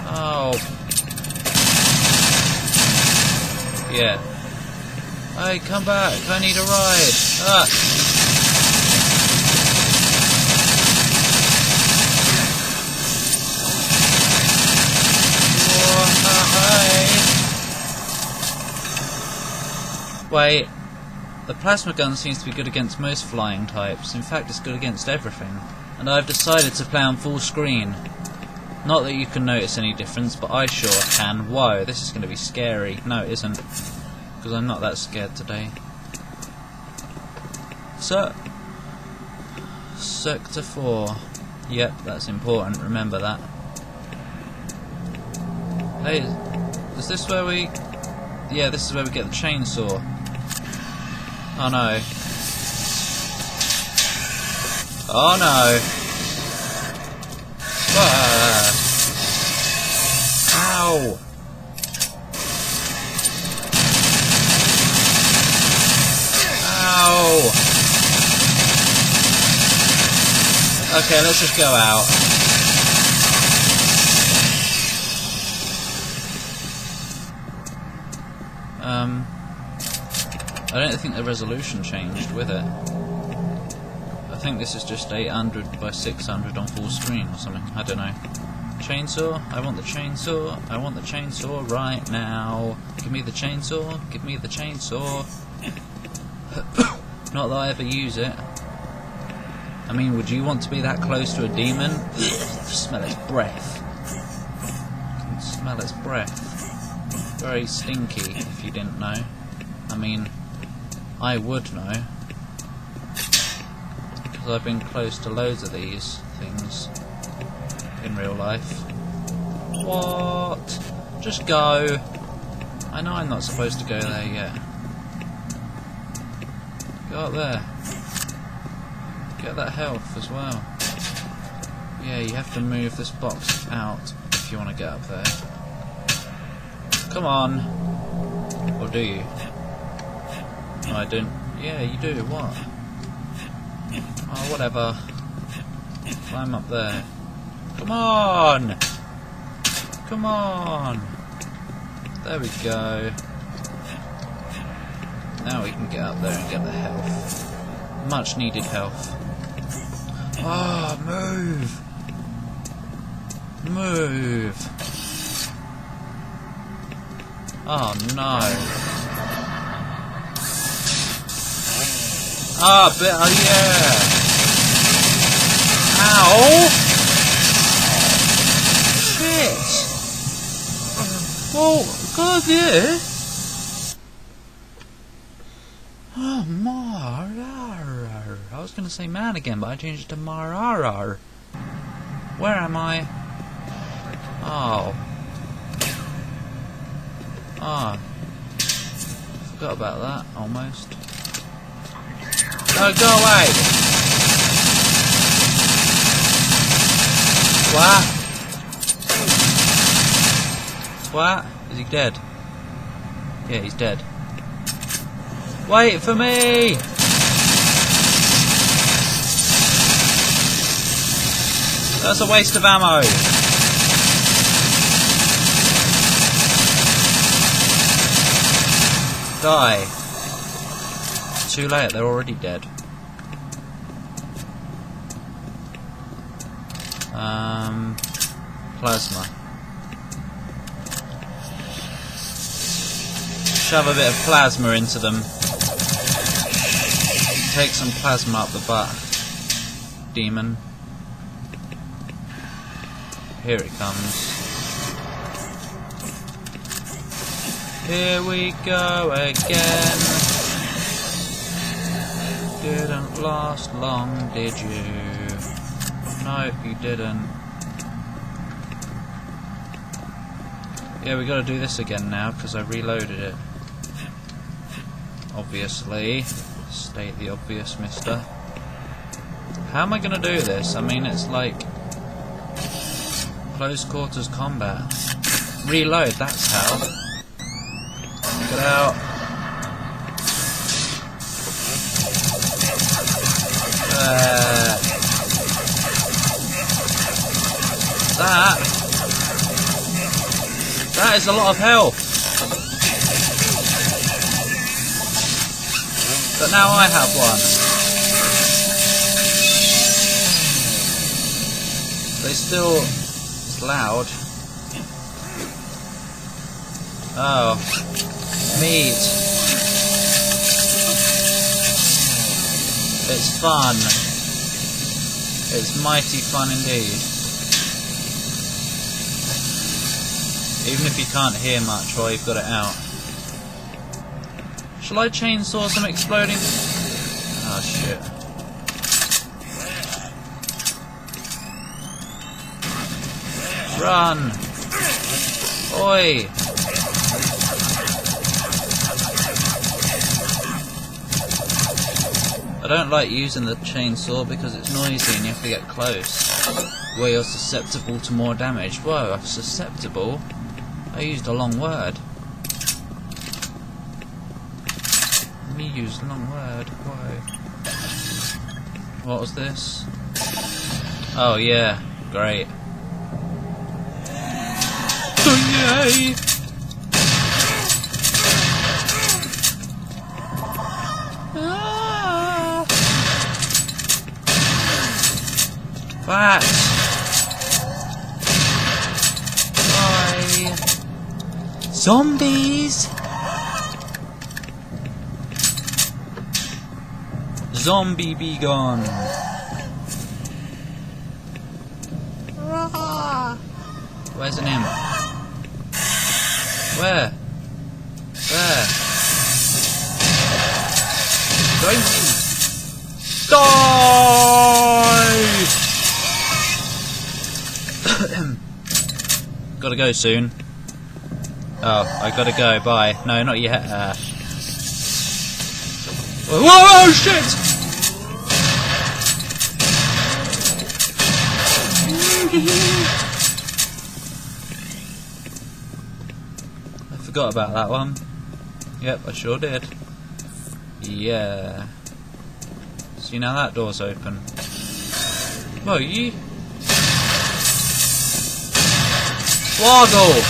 Oh. Yeah. Hey, come back. I need a ride. Ah. Wait. The plasma gun seems to be good against most flying types. In fact, it's good against everything. And I've decided to play on full screen. Not that you can notice any difference, but I sure can. Whoa, this is going to be scary. No, it isn't. Because I'm not that scared today. So, Sector 4. Yep, that's important. Remember that. Hey, is this where we... Yeah, this is where we get the chainsaw. Oh no. Oh no. Ah. Ow. Ow. Okay, let's just go out. I don't think the resolution changed with it. I think this is just 800 by 600 on full screen or something. I don't know. Chainsaw? I want the chainsaw. I want the chainsaw right now. Give me the chainsaw. Give me the chainsaw. Not that I ever use it. I mean, would you want to be that close to a demon? Smell its breath. You can smell its breath. Very stinky, if you didn't know. I mean, I would know. Because I've been close to loads of these things in real life. What? Just go. I know I'm not supposed to go there yet. Go up there. Get that health as well. Yeah, you have to move this box out if you want to get up there. Come on. Or do you? No, I didn't. Yeah, you do. What? Oh, whatever. Climb up there. Come on! Come on! There we go. Now we can get up there and get the health. Much needed health. Oh, move! Move! Oh no! Ah, oh yeah! Ow! Shit! Well, God, yeah! Oh, Marar. I was gonna say man again, but I changed it to Marar. Where am I? Oh. Ah. Forgot about that, almost. No, go away! What? What? Is he dead? Yeah, he's dead. Wait for me! That's a waste of ammo. Die. Too late, they're already dead. Plasma. Shove a bit of plasma into them. Take some plasma up the butt. Demon. Here it comes. Here we go again. Didn't last long, did you? No, you didn't. Yeah, we gotta do this again now, because I reloaded it. Obviously. State the obvious, mister. How am I gonna do this? I mean, it's like... close quarters combat. Reload, that's how. Get out. That. That is a lot of health. But now I have one. They still... It's loud. Oh. Meat. It's fun. It's mighty fun indeed. Even if you can't hear much while you've got it out. Shall I chainsaw some exploding? Oh shit. Run! Oi! I don't like using the chainsaw because it's noisy and you have to get close, where you're susceptible to more damage. Whoa, I'm susceptible? I used a long word. Me used a long word. Whoa. What was this? Oh yeah, great. Oh yay! Ah! Bat! Bye! Zombies! Zombie be gone! Where's an imp? Where? Where? Don't die! Gotta go soon. Oh, I gotta go. Bye. No, not yet. Whoa! Shit! I forgot about that one. Yep, I sure did. Yeah. See, now that door's open. Whoa, you... Woggle!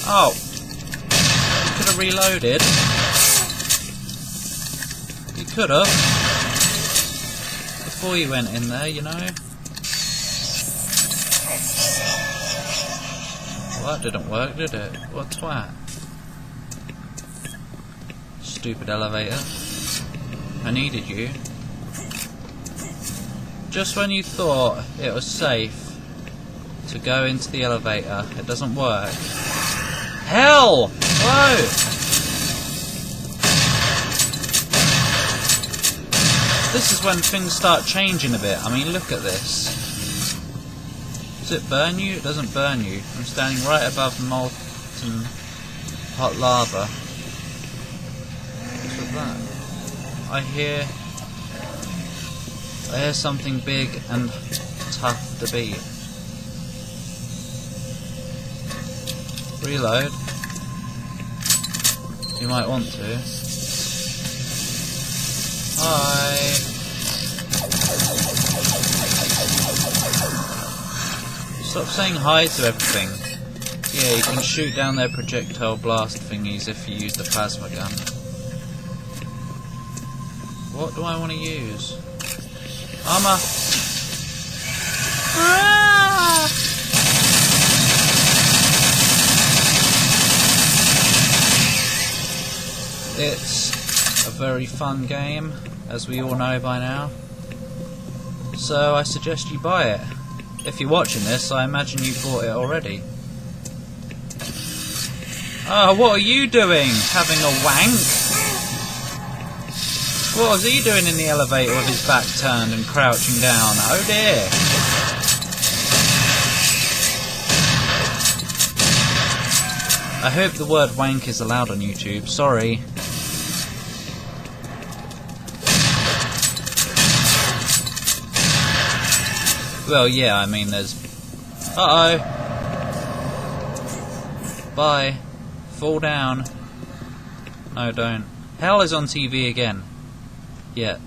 Oh. You could have reloaded. You could have. Before you went in there, you know. Well, that didn't work, did it? What a twat. Stupid elevator. I needed you. Just when you thought it was safe to go into the elevator, it doesn't work. Hell! Whoa! This is when things start changing a bit. I mean, look at this. Does it burn you? It doesn't burn you. I'm standing right above molten hot lava. What's with that? I hear something big and tough to beat. Reload. You might want to. Hi. Stop saying hi to everything. Yeah, you can shoot down their projectile blast thingies if you use the plasma gun. What do I want to use? Armor! Ah! It's a very fun game, as we all know by now. So I suggest you buy it. If you're watching this, I imagine you bought it already. Oh, what are you doing? Having a wank? What was he doing in the elevator with his back turned and crouching down? Oh dear. I hope the word wank is allowed on YouTube. Sorry. Well, yeah, I mean, there's... Uh-oh! Bye. Fall down. No, don't. Hell is on TV again. Yeah.